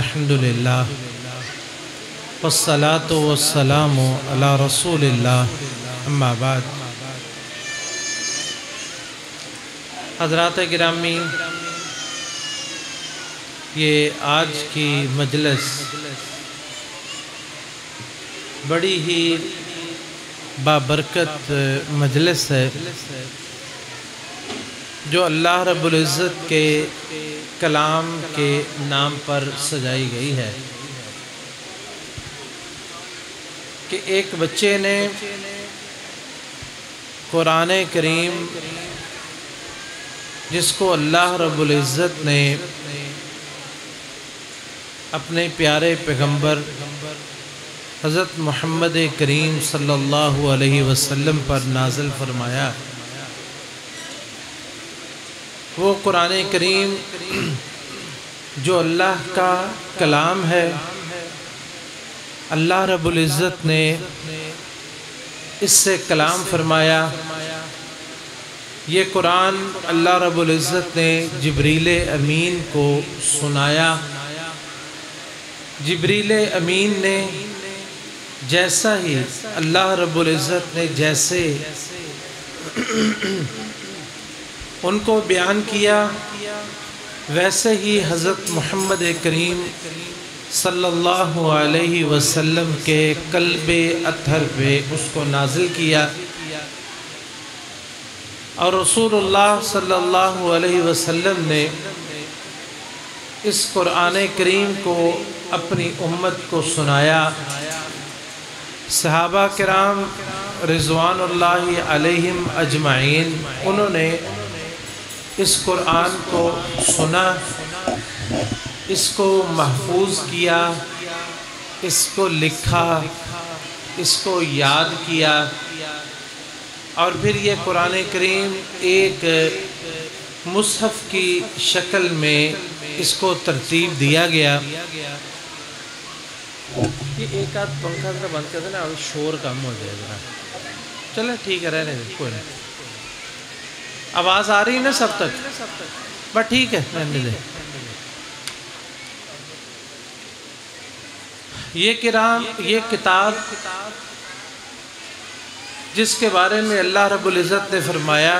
الحمدللہ والصلاة والسلام علی رسول اللہ اما بعد۔ حضرات گرامی، یہ آج کی مجلس بڑی ہی بابرکت مجلس ہے جو اللہ رب العزت کے کلام کے نام پر سجائی گئی ہے کہ ایک بچے نے قرآن کریم جس کو اللہ رب العزت نے اپنے پیارے پیغمبر حضرت محمد کریم صلی اللہ علیہ وسلم پر نازل فرمایا، وہ قرآن کریم جو اللہ کا کلام ہے، اللہ رب العزت نے اس سے کلام فرمایا۔ یہ قرآن اللہ رب العزت نے جبریل امین کو سنایا۔ جبریل امین نے جیسا ہی اللہ رب العزت نے جیسے ان کو بیان کیا، ویسے ہی حضرت محمد کریم صلی اللہ علیہ وسلم کے قلب اطہر پہ اس کو نازل کیا، اور رسول اللہ صلی اللہ علیہ وسلم نے اس قرآن کریم کو اپنی امت کو سنایا۔ صحابہ کرام رضوان اللہ علیہم اجمعین انہوں نے اس قرآن کو سنا، اس کو محفوظ کیا، اس کو لکھا، اس کو یاد کیا، اور پھر یہ قرآن کریم ایک مصحف کی شکل میں اس کو ترتیب دیا گیا۔ یہ ایک آدھ پنکھا ذرا بند کر دینا اور شور کم ہو جائے ذرا، چلیں ٹھیک ہے، رہنے دیں، کوئی نہیں۔ آواز آ رہی ہے نا سب تک؟ بس ٹھیک ہے، رہنے دیں۔ یہ کتاب جس کے بارے میں اللہ رب العزت نے فرمایا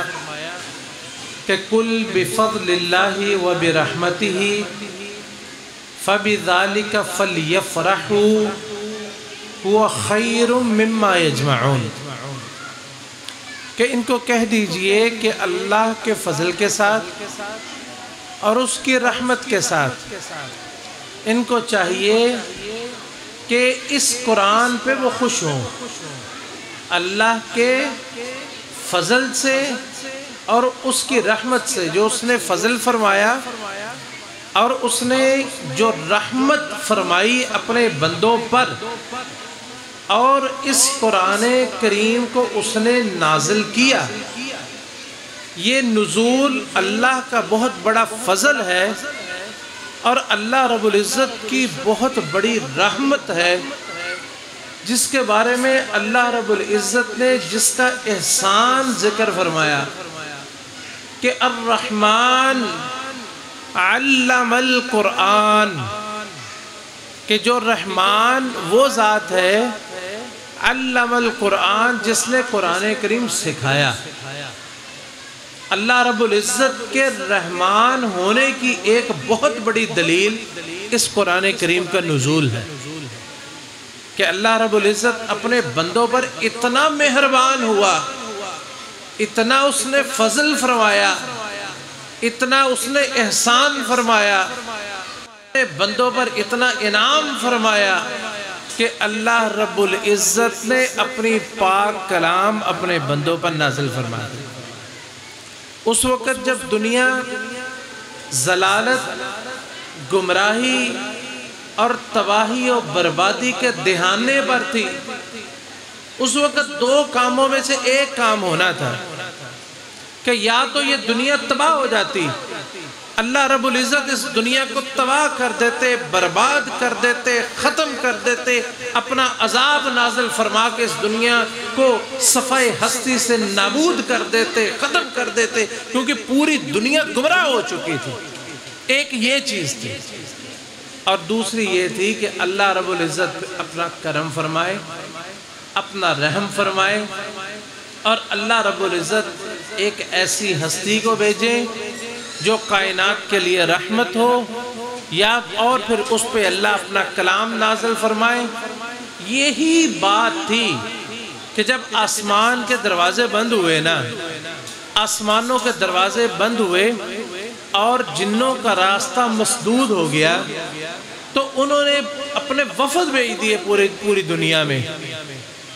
کہ قُلْ بِفَضْلِ اللَّهِ وَبِرَحْمَتِهِ فَبِذَلِكَ فَلْيَفْرَحُوا هُوَ خَيْرٌ مِّمَّا يَجْمَعُونَ، کہ ان کو کہہ دیجئے کہ اللہ کے فضل کے ساتھ اور اس کی رحمت کے ساتھ ان کو چاہیے کہ اس قرآن پہ وہ خوش ہوں، اللہ کے فضل سے اور اس کی رحمت سے، جو اس نے فضل فرمایا اور اس نے جو رحمت فرمائی اپنے بندوں پر، اور اس قرآن کریم کو اس نے نازل کیا۔ یہ نزول اللہ کا بہت بڑا فضل ہے اور اللہ رب العزت کی بہت بڑی رحمت ہے، جس کے بارے میں اللہ رب العزت نے جس کا احسان ذکر فرمایا کہ الرحمن علم القرآن، کہ جو رحمان وہ ذات ہے علم القرآن جس نے قرآن کریم سکھایا۔ اللہ رب العزت کے رحمان ہونے کی ایک بہت بڑی دلیل اس قرآن کریم کا نزول ہے کہ اللہ رب العزت اپنے بندوں پر اتنا مہربان ہوا، اتنا اس نے فضل فرمایا، اتنا اس نے احسان فرمایا، اپنے بندوں پر اتنا انعام فرمایا کہ اللہ رب العزت نے اپنی پاک کلام اپنے بندوں پر نازل فرمایا۔ اس وقت جب دنیا ضلالت، گمراہی اور تباہی اور بربادی کے دہانے پر تھی، اس وقت دو کاموں میں سے ایک کام ہونا تھا کہ یا تو یہ دنیا تباہ ہو جاتی، اللہ رب العزت اس دنیا کو تباہ کر دیتے، برباد کر دیتے، ختم کر دیتے، اپنا عذاب نازل فرما کے اس دنیا کو صفحہ ہستی سے نابود کر دیتے، ختم کر دیتے، کیونکہ پوری دنیا گمراہ ہو چکی تھی۔ ایک یہ چیز تھی اور دوسری یہ تھی کہ اللہ رب العزت اپنا کرم فرمائے، اپنا رحم فرمائے، اور اللہ رب العزت ایک ایسی ہستی کو بھیجیں جو کائنات کے لیے رحمت ہو، یا اور پھر اس پہ اللہ اپنا کلام نازل فرمائے۔ یہی بات تھی کہ جب آسمان کے دروازے بند ہوئے نا، آسمانوں کے دروازے بند ہوئے اور جنوں کا راستہ مسدود ہو گیا، تو انہوں نے اپنے وفد بھیج دیے پوری دنیا میں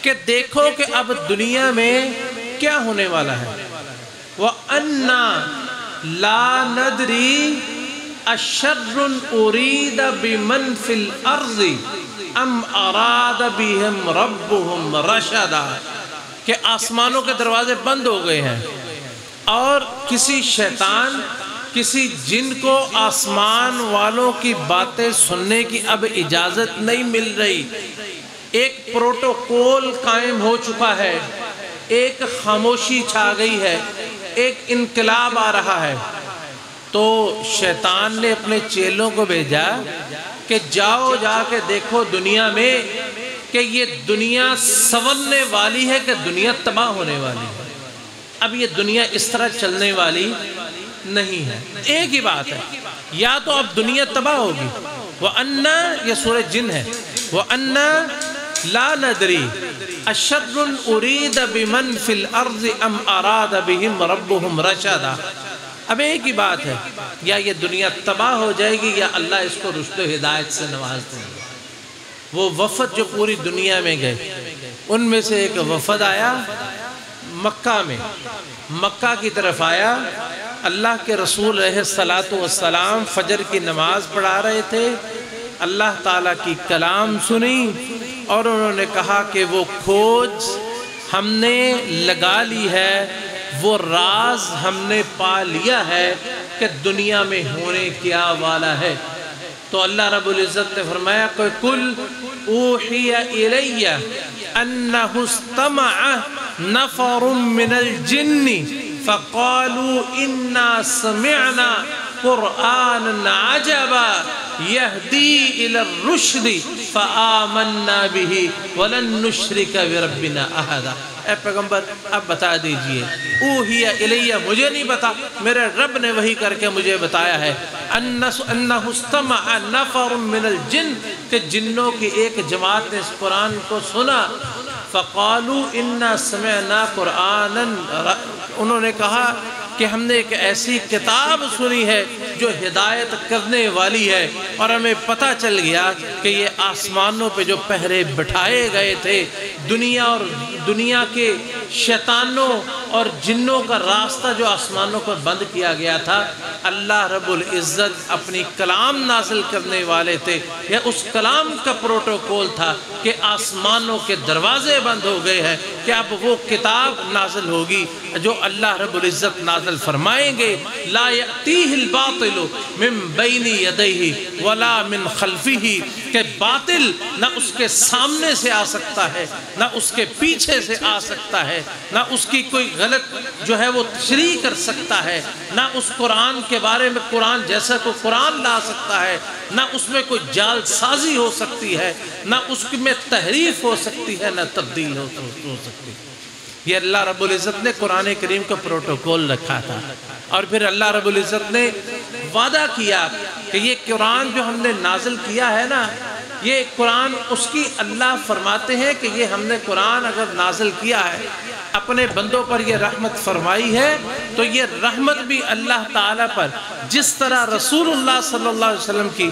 کہ دیکھو کہ اب دنیا میں کیا ہونے والا ہے۔ وَأَنَّا لَا نَدْرِي أَشَرٌ أُرِيدَ بِمَنْ فِي الْأَرْضِ أَمْ أَرَادَ بِهِمْ رَبُّهُمْ رَشَدًا، کہ آسمانوں کے دروازے بند ہو گئے ہیں اور کسی شیطان، کسی جن کو آسمان والوں کی باتیں سننے کی اب اجازت نہیں مل رہی۔ ایک پروٹوکول قائم ہو چکا ہے، ایک خاموشی چھا گئی ہے، ایک انقلاب آ رہا ہے۔ تو شیطان نے اپنے چیلوں کو بھیجا کہ جاؤ جا کے دیکھو دنیا میں کہ یہ دنیا سنورنے والی ہے کہ دنیا تباہ ہونے والی ہے۔ اب یہ دنیا اس طرح چلنے والی نہیں ہے۔ ایک ہی بات ہے، یا تو اب دنیا تباہ ہوگی، وَأَنَّا، یہ سورہ جن ہے، وَأَنَّا لَا نَدْرِي أَشَرٌ أُرِيدَ بِمَنْ فِي الْأَرْضِ أَمْ أَرَادَ بِهِمْ رَبُّهُمْ رَشَدًا۔ اب ایک ہی بات ہے، یا یہ دنیا تباہ ہو جائے گی یا اللہ اس کو رشد و ہدایت سے نواز دیں گے۔ وہ وفد جو پوری دنیا میں گئے، ان میں سے ایک وفد آیا مکہ میں، مکہ کی طرف آیا۔ اللہ کے رسول علیہ السلام فجر کی نماز پڑھا رہے تھے، اللہ تعالیٰ کی کلام سنی اور انہوں نے کہا کہ وہ کھوج ہم نے لگا لی ہے، وہ راز ہم نے پا لیا ہے کہ دنیا میں ہونے کیا والا ہے۔ تو اللہ رب العزت نے فرمایا کہ قُلْ أُوحِيَ إِلَيَّ أَنَّهُ اسْتَمَعَ نَفَرٌ مِّنَ الْجِنِّ فَقَالُوا إِنَّا سَمِعْنَا قُرْآنًا عَجَبًا يَهْدِي إِلَى الرُّشْدِ فَآمَنَّا بِهِ وَلَن نُشْرِكَ بِرَبِّنَا أَحَدًا۔ اے پیغمبر اب بتا دیجئے، اوحی الیہ، مجھے نہیں بتا، میرے رب نے وحی کر کے مجھے بتایا ہے، انہ استمع نفر من الجن، کہ جنوں کی ایک جماعت نے اس قرآن کو سنا، فقالوا انا سمعنا قرآنا، انہوں نے کہا کہ ہم نے ایک ایسی کتاب سنی ہے جو ہدایت کرنے والی ہے، اور ہمیں پتہ چل گیا کہ یہ آسمانوں پہ جو پہرے بٹھائے گئے تھے، دنیا کے شیطانوں اور جنوں کا راستہ جو آسمانوں پر بند کیا گیا تھا، اللہ رب العزت اپنی کلام نازل کرنے والے تھے، یا اس کلام کا پروٹوکول تھا کہ آسمانوں کے دروازے بند ہو گئے ہیں کہ اب وہ کتاب نازل ہوگی جو اللہ رب العزت نازل فرمائیں گے، لا یأتیہ الباطل من بین یدیہ ولا من خلفہ، کہ باطل نہ اس کے سامنے سے آ سکتا ہے، نہ اس کے پیچھے سے آ سکتا ہے، نہ اس کی کوئی غلط جو ہے وہ تشریح کر سکتا ہے، نہ اس قرآن کے بارے میں قرآن جیسا کوئی قرآن لا سکتا ہے، نہ اس میں کوئی جال سازی ہو سکتی ہے، نہ اس میں تحریف ہو سکتی ہے، نہ تبدیل ہو سکتی ہے۔ یہ اللہ رب العزت نے قرآن کریم کا پروٹوکول رکھا تھا، اور پھر اللہ رب العزت نے وعدہ کیا کہ یہ قرآن جو ہم نے نازل کیا ہے نا، یہ قرآن اس کی اللہ فرماتے ہیں کہ یہ ہم نے قرآن اگر نازل کیا ہے، اپنے بندوں پر یہ رحمت فرمائی ہے، تو یہ رحمت بھی اللہ تعالیٰ پر، جس طرح رسول اللہ صلی اللہ علیہ وسلم کی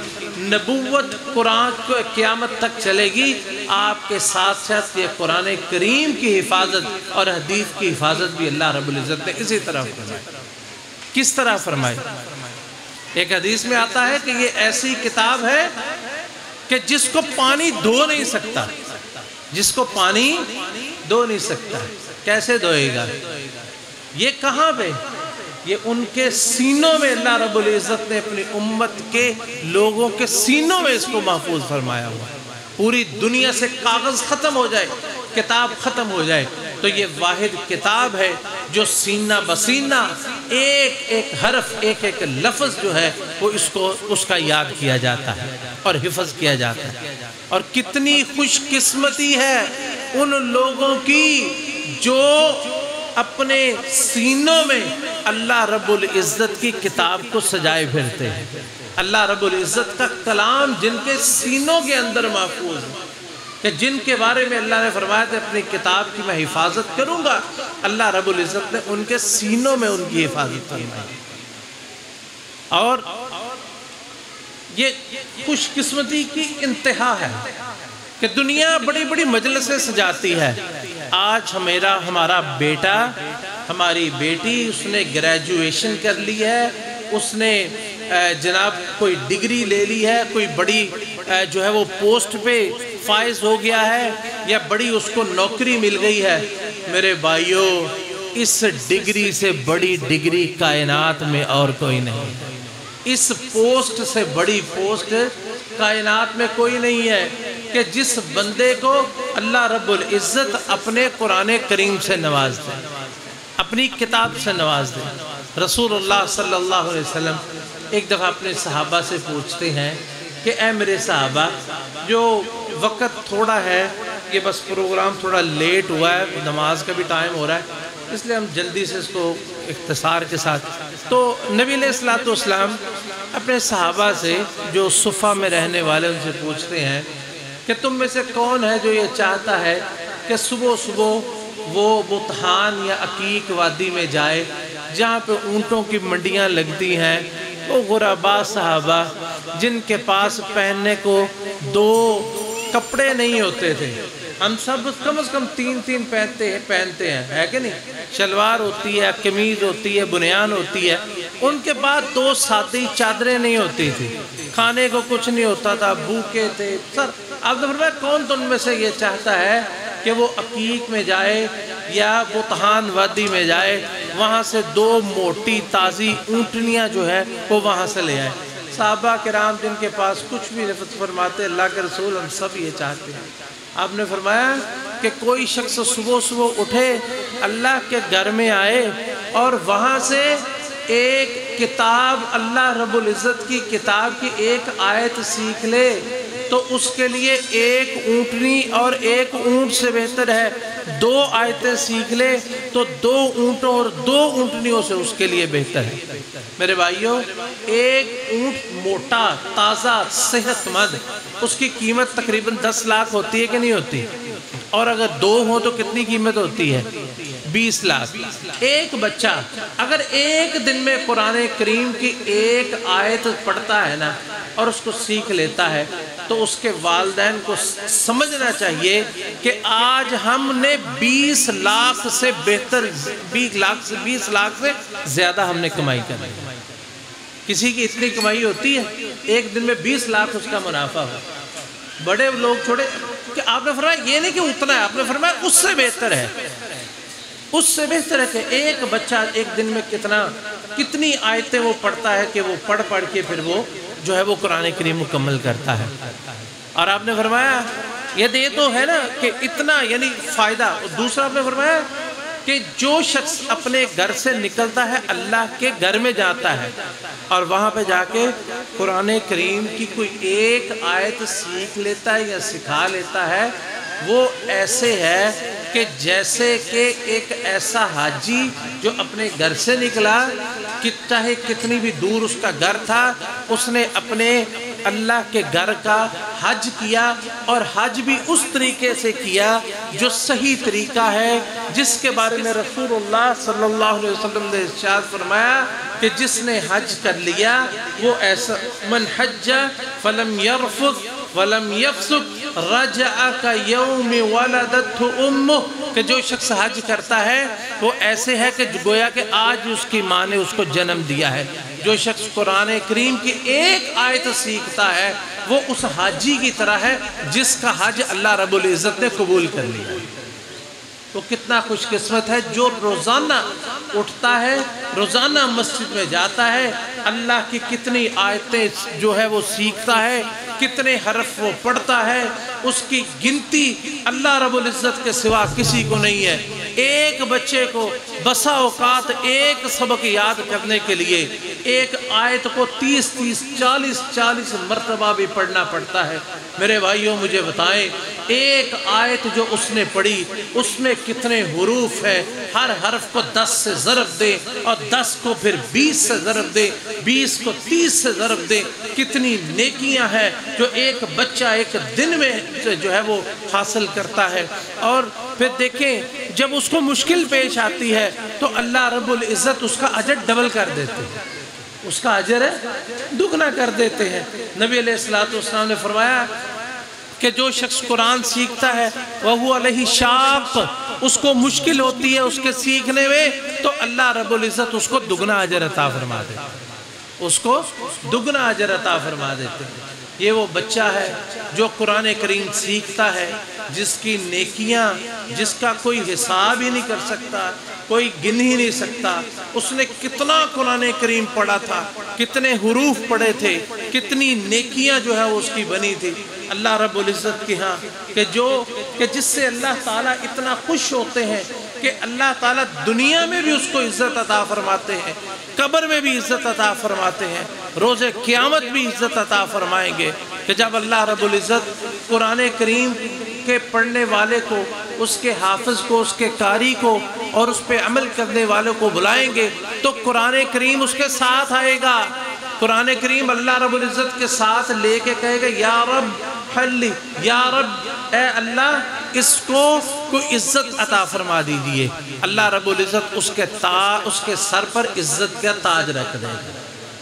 نبوت قرآن کو قیامت تک چلے گی، آپ کے ساتھ ساتھ یہ قرآن کریم کی حفاظت اور حدیث کی حفاظت بھی اللہ رب العزت نے اسی طرح فرمائی۔ کس طرح فرمائی؟ ایک حدیث میں آتا ہے کہ یہ ایسی کتاب ہے کہ جس کو پانی دھو نہیں سکتا، جس کو پانی دھو نہیں سکتا۔ کیسے دھوئے گا؟ یہ کہاں پہ؟ یہ ان کے سینوں میں اللہ رب العزت نے اپنی امت کے لوگوں کے سینوں میں اس کو محفوظ فرمایا ہوا۔ پوری دنیا سے کاغذ ختم ہو جائے، کتاب ختم ہو جائے، تو یہ واحد کتاب ہے جو سینہ بسینہ ایک ایک حرف ایک ایک لفظ جو ہے وہ اس کا یاد کیا جاتا ہے اور حفظ کیا جاتا ہے۔ اور کتنی خوش قسمتی ہے ان لوگوں کی جو اپنے سینوں میں اللہ رب العزت کی کتاب کو سجائے پھرتے ہیں۔ اللہ رب العزت کا کلام جن کے سینوں کے اندر محفوظ ہے، کہ جن کے بارے میں اللہ نے فرمایا تھا اپنی کتاب کی میں حفاظت کروں گا، اللہ رب العزت نے ان کے سینوں میں ان کی حفاظت فرمائی۔ اور یہ خوش قسمتی کی انتہا ہے کہ دنیا بڑی بڑی مجلسیں سجاتی ہے۔ آج ہمارا بیٹا، ہماری بیٹی، اس نے گریجویشن کر لی ہے، اس نے جناب کوئی ڈگری لے لی ہے، کوئی بڑی جو ہے وہ پوسٹ پہ فائز ہو گیا ہے، یا بڑی اس کو نوکری مل گئی ہے۔ میرے بھائیوں، اس ڈگری سے بڑی ڈگری کائنات میں اور کوئی نہیں، اس پوسٹ سے بڑی پوسٹ کائنات میں کوئی نہیں ہے کہ جس بندے کو اللہ رب العزت اپنے قرآن کریم سے نواز دے، اپنی کتاب سے نواز دے۔ رسول اللہ صلی اللہ علیہ وسلم ایک دفعہ اپنے صحابہ سے پوچھتے ہیں کہ اے میرے صحابہ، جو وقت تھوڑا ہے، یہ بس پروگرام تھوڑا لیٹ ہوا ہے، نماز کا بھی ٹائم ہو رہا ہے، اس لیے ہم جلدی سے اس کو اختصار کے ساتھ، تو نبی علیہ السلام اپنے صحابہ سے جو صفہ میں رہنے والے ان سے پوچھتے ہیں کہ تم میں سے کون ہے جو یہ چاہتا ہے کہ صبح صبح وہ بطحان یا عقیق وادی میں جائے جہاں پہ اونٹوں کی منڈیاں لگتی ہیں، وہ غرباء صحابہ جن کے پاس پہننے کو 2 کپڑے نہیں ہوتے تھے، ہم سب کم از کم 3 پہنتے ہیں، ہے کہ نہیں؟ شلوار ہوتی ہے، قمیض ہوتی ہے، بنیان ہوتی ہے، ان کے بعد 2 سادی چادریں نہیں ہوتی تھی، کھانے کو کچھ نہیں ہوتا تھا، بھوکے تھے سر۔ آپ نے فرمایا کون تو ان میں سے یہ چاہتا ہے کہ وہ عقیق میں جائے یا بطحان وادی میں جائے، وہاں سے 2 موٹی تازی اونٹنیاں جو ہے وہ وہاں سے لے آئے۔ صحابہ کرام جن کے پاس کچھ بھی رفت فرماتے اللہ کے رسول ہم سب یہ چاہتے ہیں۔ آپ نے فرمایا کہ کوئی شخص صبح اٹھے، اللہ کے گھر میں آئے اور وہاں سے ایک کتاب، اللہ رب العزت کی کتاب کی ایک آیت سیکھ لے تو اس کے لیے 1 اونٹنی اور 1 اونٹ سے بہتر ہے 2 آیتیں سیکھ لے تو 2 اونٹوں اور 2 اونٹنیوں سے اس کے لیے بہتر ہے۔ میرے بھائیوں، 1 اونٹ موٹا، تازہ، صحت مند، اس کی قیمت تقریباً 10 لاکھ ہوتی ہے کہ نہیں ہوتی؟ اور اگر 2 ہوں تو کتنی قیمت ہوتی ہے؟ 20 لاکھ۔ ایک بچہ اگر ایک دن میں قرآن کریم کی 1 آیت پڑھتا ہے نا اور اس کو سیکھ لیتا ہے تو اس کے والدین کو سمجھنا چاہیے کہ آج ہم نے 20 لاکھ سے بہتر، 20 لاکھ سے زیادہ ہم نے کمائی کر لی۔ کسی کی اتنی کمائی ہوتی ہے ایک دن میں 20 لاکھ اس کا منافع ہو؟ بڑے لوگ چھوڑے کہ آپ نے فرمایا یہ نہیں کہ اتنا ہے، آپ نے فرمایا اس سے بہتر ہے، اس سے بہتر ہے کہ ایک بچہ ایک دن میں کتنی آیتیں وہ پڑھتا ہے کہ وہ پڑھ کے پھر وہ جو ہے وہ قرآن کریم مکمل کرتا ہے۔ اور آپ نے فرمایا یہ تو ہے نا کہ اتنا یعنی فائدہ۔ دوسرا آپ نے فرمایا کہ جو شخص اپنے گھر سے نکلتا ہے اللہ کے گھر میں جاتا ہے اور وہاں پہ جا کے قرآن کریم کی کوئی 1 آیت سیکھ لیتا ہے یا سکھا لیتا ہے، وہ ایسے ہے کہ جیسے کہ ایک ایسا حاجی جو اپنے گھر سے نکلا، چاہے کتنی بھی دور اس کا گھر تھا، اس نے اپنے اللہ کے گھر کا حج کیا اور حج بھی اس طریقے سے کیا جو صحیح طریقہ ہے، جس کے بارے میں رسول اللہ صلی اللہ علیہ وسلم نے ارشاد فرمایا کہ جس نے حج کر لیا وہ ایسا من حج فلم یرفث ولم یفسق رجع کیوم ولدتہ امہ، کہ جو شخص حج کرتا ہے وہ ایسے ہے کہ گویا کہ آج اس کی ماں نے اس کو جنم دیا ہے۔ جو شخص قرآن کریم کی 1 آیت سیکھتا ہے وہ اس حاجی کی طرح ہے جس کا حج اللہ رب العزت نے قبول کر لیا۔ تو کتنا خوش قسمت ہے جو روزانہ اٹھتا ہے، روزانہ مسجد میں جاتا ہے، اللہ کی کتنی آیتیں جو ہے وہ سیکھتا ہے، کتنے حرف وہ پڑھتا ہے، اس کی گنتی اللہ رب العزت کے سوا کسی کو نہیں ہے۔ ایک بچے کو بسا اوقات ایک سبق یاد کرنے کے لیے ایک آیت کو 30 40 مرتبہ بھی پڑھنا پڑتا ہے۔ میرے بھائیوں مجھے بتائیں، ایک آیت جو اس نے پڑھی اس میں کتنے حروف ہے؟ ہر حرف کو 10 سے ضرب دے اور 10 کو پھر 20 سے ضرب دے، 20 کو 30 سے ضرب دے، کتنی نیکیاں ہیں جو ایک بچہ ایک دن میں جو ہے وہ حاصل کرتا ہے۔ اور پھر دیکھیں جب اس کو مشکل پیش آتی ہے تو اللہ رب العزت اس کا اجر ڈبل کر دیتے ہیں، اس کا اجر دگنا کر دیتے ہیں۔ نبی علیہ السلام نے فرمایا کہ جو شخص قرآن سیکھتا ہے وَهُوَ عَلَيْهِ شَاقٌ، اس کو مشکل ہوتی ہے اس کے سیکھنے میں، تو اللہ رب العزت اس کو دگنا اجر عطا فرما دیتے ہیں، اس کو دگنا اجر عطا فرما دیتے ہیں۔ یہ وہ بچہ ہے جو قرآن کریم سیکھتا ہے، جس کی نیکیاں جس کا کوئی حساب ہی نہیں کر سکتا، کوئی گن ہی نہیں سکتا۔ اس نے کتنا قرآن کریم پڑھا تھا، کتنے حروف پڑھے تھے، کتنی نیکیاں جو ہے اس کی بنی تھی اللہ رب العزت کی ہاں، کہ جس سے اللہ تعالیٰ اتنا خوش ہوتے ہیں کہ اللہ تعالیٰ دنیا میں بھی اس کو عزت عطا فرماتے ہیں، قبر میں بھی عزت عطا فرماتے ہیں، روز قیامت بھی عزت عطا فرمائیں گے کہ جب اللہ رب العزت قرآن کریم کے پڑھنے والے کو، اس کے حافظ کو، اس کے قاری کو اور اس پہ عمل کرنے والوں کو بلائیں گے تو قرآن کریم اس کے ساتھ آئے گا۔ قرآن کریم اللہ رب العزت کے ساتھ لے کے کہے گا یا رب حلی، یا رب اے اللہ اس کو کوئی عزت عطا فرما دیجئے۔ اللہ رب العزت اس کے سر پر عزت کا تاج رکھ دے گا۔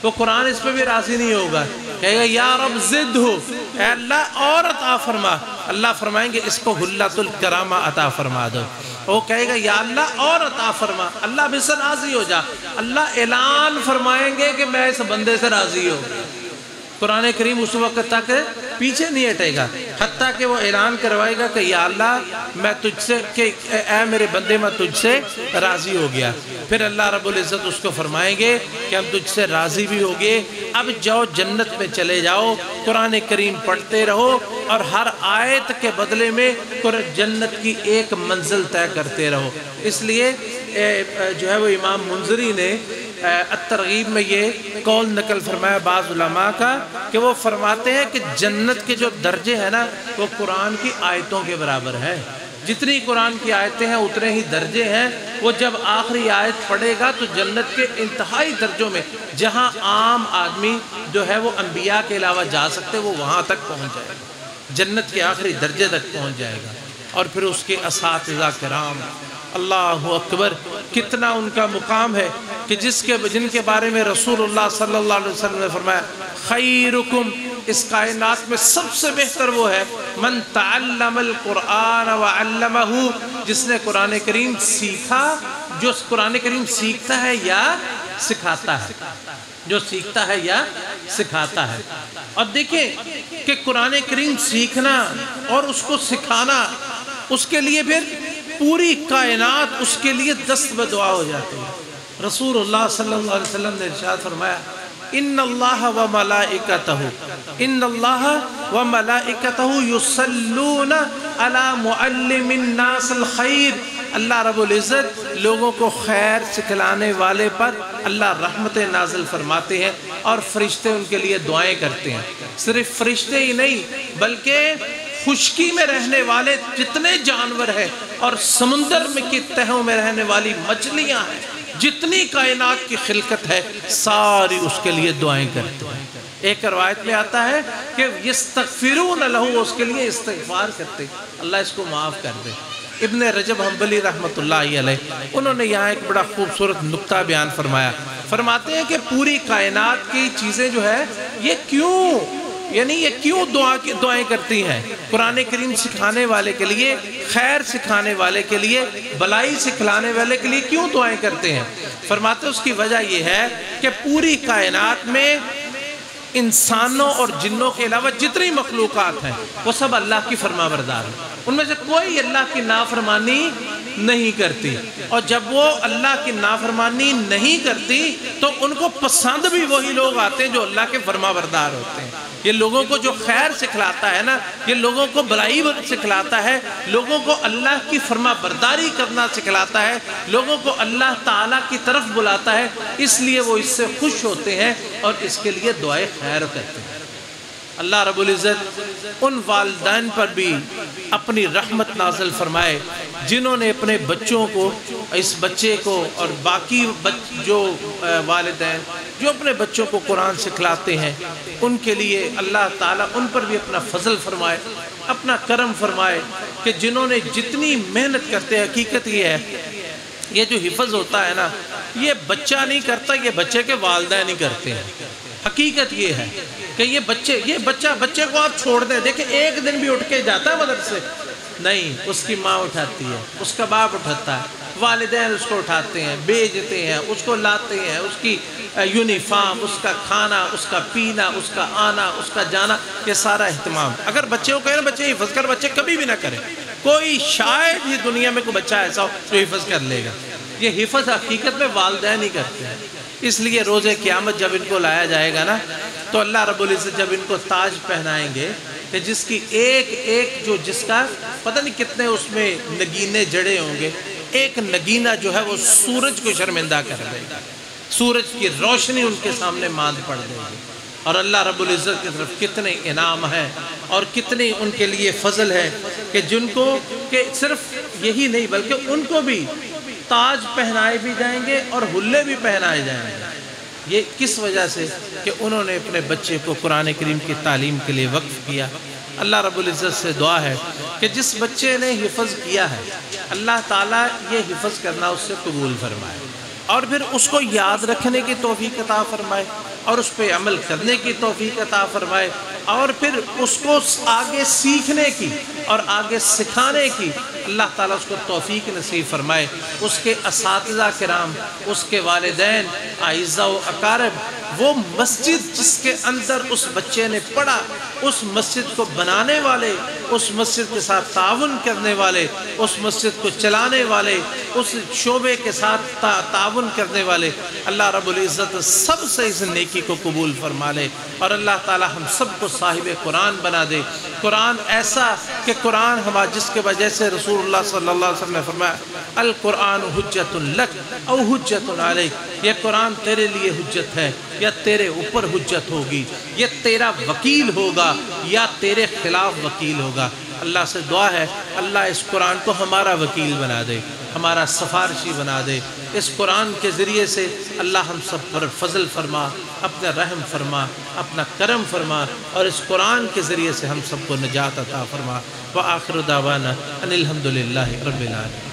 تو قرآن اس پہ بھی راضی نہیں ہوگا، کہے گا یا رب زد ہو، اے اللہ اور عطا فرما۔ اللہ فرمائیں گے اس کو حلت الکرامہ عطا فرما دو۔ وہ کہے گا یا اللہ اور عطا فرما، اللہ بھی سے راضی ہو جا۔ اللہ اعلان فرمائیں گے کہ میں اس بندے سے راضی ہوں۔ قرآن کریم اس وقت تک پیچھے نہیں ہٹے گا حتیٰ کہ وہ اعلان کروائے گا کہ یا اللہ میں تجھ سے، کہ اے میرے بندے میں تجھ سے راضی ہو گیا۔ پھر اللہ رب العزت اس کو فرمائیں گے کہ ہم تجھ سے راضی بھی ہو گئے، اب جاؤ جنت میں چلے جاؤ، قرآن کریم پڑھتے رہو اور ہر آیت کے بدلے میں جنت کی ایک منزل طے کرتے رہو۔ اس لیے جو ہے وہ امام منذری نے الترغیب میں یہ قول نقل فرمایا بعض علماء کا کہ وہ فرماتے ہیں کہ جنت کے جو درجے ہیں نا وہ قرآن کی آیتوں کے برابر ہے۔ جتنی قرآن کی آیتیں ہیں اتنے ہی درجے ہیں۔ وہ جب آخری آیت پڑھے گا تو جنت کے انتہائی درجوں میں، جہاں عام آدمی جو ہے وہ انبیاء کے علاوہ جا سکتے وہ وہاں تک پہنچ جائے گا، جنت کے آخری درجے تک پہنچ جائے گا۔ اور پھر اس کے اساتذہ کرام، اللہ اکبر، کتنا ان کا مقام ہے کہ جن کے بارے میں رسول اللہ صلی اللہ علیہ وسلم نے فرمایا خیرکم، اس کائنات میں سب سے بہتر وہ ہے من تعلم القرآن وعلمہ، جس نے قرآن کریم سیکھا، جو قرآن کریم سیکھتا ہے یا سکھاتا ہے، جو سیکھتا ہے یا سکھاتا ہے۔ اور دیکھیں کہ قرآن کریم سیکھنا اور اس کو سکھانا، اس کے لیے پھر پوری کائنات اس کے لیے دست بدعا ہو جاتی ہے۔ رسول اللہ صلی اللہ علیہ وسلم نے ارشاد فرمایا ان اللہ و ملائکتہ یصلون علی معلم الناس الخیر، اللہ رب العزت لوگوں کو خیر سکھلانے والے پر اللہ رحمت نازل فرماتے ہیں اور فرشتے ان کے لیے دعائیں کرتے ہیں۔ صرف فرشتے ہی نہیں بلکہ خشکی میں رہنے والے جتنے جانور ہیں اور سمندر میں کی تہوں میں رہنے والی مچھلیاں ہیں، جتنی کائنات کی خلقت ہے ساری اس کے لیے دعائیں کرتے ہیں۔ ایک روایت میں آتا ہے کہ یستغفرون لہ، اس کے لیے استغفار کرتے، اللہ اس کو معاف کر دے۔ ابن رجب حنبلی رحمۃ اللہ علیہ انہوں نے یہاں ایک بڑا خوبصورت نقطہ بیان فرمایا، فرماتے ہیں کہ پوری کائنات کی چیزیں جو ہے یہ کیوں دعائیں کرتی ہیں؟ قرآن کریم سکھانے والے کے لیے، خیر سکھانے والے کے لیے، بلائی سکھلانے والے کے لیے کیوں دعائیں کرتے ہیں؟ فرماتے ہیں اس کی وجہ یہ ہے کہ پوری کائنات میں انسانوں اور جنوں کے علاوہ جتنی مخلوقات ہیں وہ سب اللہ کی فرما بردار ہیں، ان میں سے کوئی اللہ کی نافرمانی نہیں کرتی، اور جب وہ اللہ کی نافرمانی نہیں کرتی تو ان کو پسند بھی وہی لوگ آتے ہیں جو اللہ کے فرما بردار ہوتے ہیں۔ یہ لوگوں کو جو خیر سکھلاتا ہے نا، یہ لوگوں کو بلائی سکھلاتا ہے، لوگوں کو اللہ کی فرما برداری کرنا سکھلاتا ہے، لوگوں کو اللہ تعالیٰ کی طرف بلاتا ہے، اس لیے وہ اس سے خوش ہوتے ہیں اور اس کے لیے دعائے خیر کرتے ہیں۔ اللہ رب العزت ان والدین پر بھی اپنی رحمت نازل فرمائے جنہوں نے اپنے بچوں کو، اس بچے کو اور باقی جو والدین جو اپنے بچوں کو قرآن سکھلاتے ہیں، ان کے لیے اللہ تعالیٰ ان پر بھی اپنا فضل فرمائے، اپنا کرم فرمائے کہ جنہوں نے جتنی محنت کرتے ہیں۔ حقیقت یہ ہے، یہ جو حفظ ہوتا ہے نا، یہ بچہ نہیں کرتا، یہ بچے کے والدین نہیں کرتے ہیں۔ حقیقت یہ ہے کہ یہ بچے کو آپ چھوڑ دیں، دیکھیں ایک دن بھی اٹھ کے جاتا ہے مدرسے؟ نہیں، اس کی ماں اٹھاتی ہے، اس کا باپ اٹھاتا ہے، والدین اس کو اٹھاتے ہیں، بھیجتے ہیں، اس کو لاتے ہیں، اس کی یونیفارم، اس کا کھانا، اس کا پینا، اس کا آنا، اس کا جانا، یہ سارا اہتمام۔ اگر بچے کو کہیں نا بچے حفظ کر، بچے کبھی بھی نہ کریں۔ کوئی شاید ہی دنیا میں کوئی بچہ ایسا ہو جو حفظ کر لے گا۔ یہ حفظ حقیقت میں والدین ہی کرتے ہیں۔ اس لیے روز قیامت جب ان کو لایا جائے گا نا، تو اللہ رب العزت جب ان کو تاج پہنائیں گے کہ جس کی جس کا پتہ نہیں کتنے اس میں نگینے جڑے ہوں گے، ایک نگینہ جو ہے وہ سورج کو شرمندہ کر دے گا، سورج کی روشنی ان کے سامنے ماند پڑ دے گی۔ اور اللہ رب العزت کی طرف کتنے انعام ہیں اور کتنے ان کے لیے فضل ہے کہ جن کو کہ صرف یہی نہیں بلکہ ان کو بھی تاج پہنائے بھی جائیں گے اور حلے بھی پہنائے جائیں گے۔ یہ کس وجہ سے؟ کہ انہوں نے اپنے بچے کو قرآن کریم کی تعلیم کے لیے وقف کیا۔ اللہ رب العزت سے دعا ہے کہ جس بچے نے حفظ کیا ہے، اللہ تعالیٰ یہ حفظ کرنا اس سے قبول فرمائے، اور پھر اس کو یاد رکھنے کی توفیق عطا فرمائے اور اس پہ عمل کرنے کی توفیق عطا فرمائے، اور پھر اس کو آگے سیکھنے کی اور آگے سکھانے کی اللہ تعالیٰ اس کو توفیق نصیب فرمائے۔ اس کے اساتذہ کرام، اس کے والدین، اعزاء و اقارب، وہ مسجد جس کے اندر اس بچے نے پڑھا، اس مسجد کو بنانے والے، اس مسجد کے ساتھ تعاون کرنے والے، اس مسجد کو چلانے والے، اس شعبے کے ساتھ تعاون کرنے والے، اللہ رب العزت سب سے اس نیکی کو قبول فرما لے، اور اللہ تعالی ہم سب کو صاحب قرآن بنا دے۔ قرآن ایسا کہ قرآن جس کے وجہ سے رسول اللہ صلی اللہ علیہ وسلم نے فرمایا القرآن حجت لک او حجت علیک، یہ قرآن تیرے لیے حجت ہے یا تیرے اوپر حجت ہوگی، یہ تیرا وکیل ہوگا یا تیرے خلاف وکیل ہوگا۔ اللہ سے دعا ہے اللہ اس قرآن کو ہمارا وکیل بنا دے، ہمارا سفارشی بنا دے۔ اس قرآن کے ذریعے سے اللہ ہم سب پر فضل فرما، اپنا رحم فرما، اپنا کرم فرما، اور اس قرآن کے ذریعے سے ہم سب کو نجات عطا فرما۔ وآخر دعوانا ان الحمدللہ رب العالمین۔